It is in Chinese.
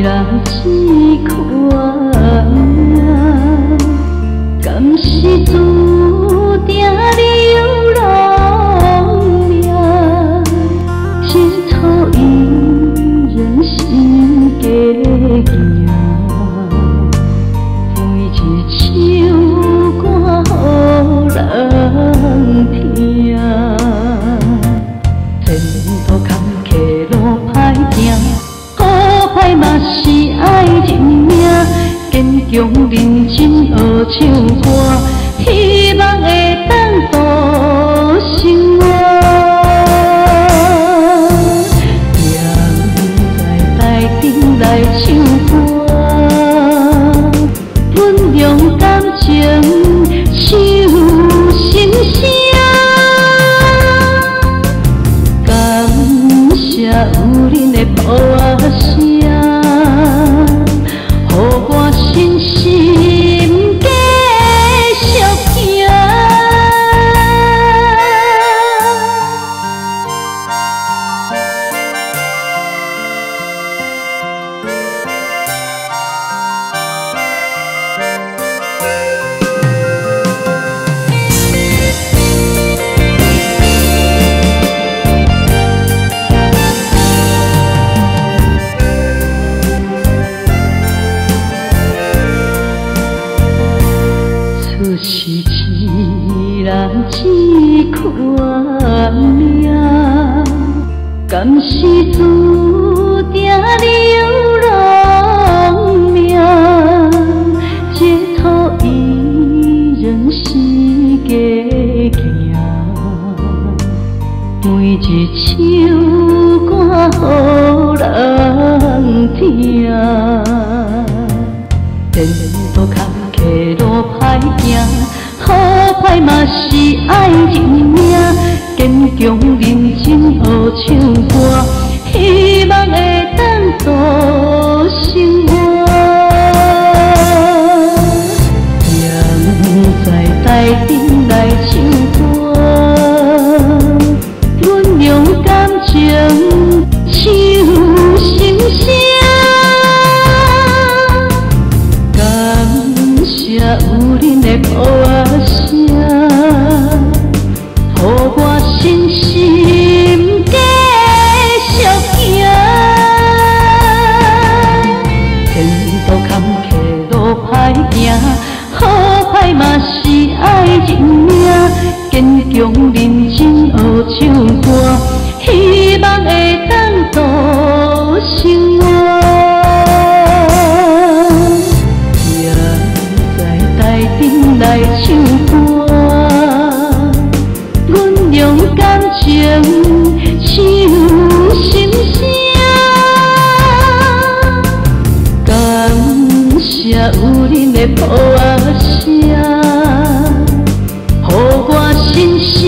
人只看命，敢是注定流浪命？一途伊人生加行，每一首歌予人听。前途坎坷路歹行，好歹嘛是爱认命，坚强认真学唱歌，希望会当度生活。人在台顶来唱歌，阮用感情唱心声。有恁的抱声，予我信心继续行。是一人只看命，敢是注定流浪命？这途伊人是加行，每一首歌予人听。前途坎坷路歹行，好歹嘛是爱认命，坚强认真学唱歌，希望会当度生活。人在台顶来唱歌，阮用感情唱心声。有恁的抱声，予我信心继续行。前途坎坷路歹行，好歹嘛是爱认命，坚强认真学唱歌，希望会当度生活。来唱歌，阮用感情唱心声。感谢有恁的抱声，予我信心。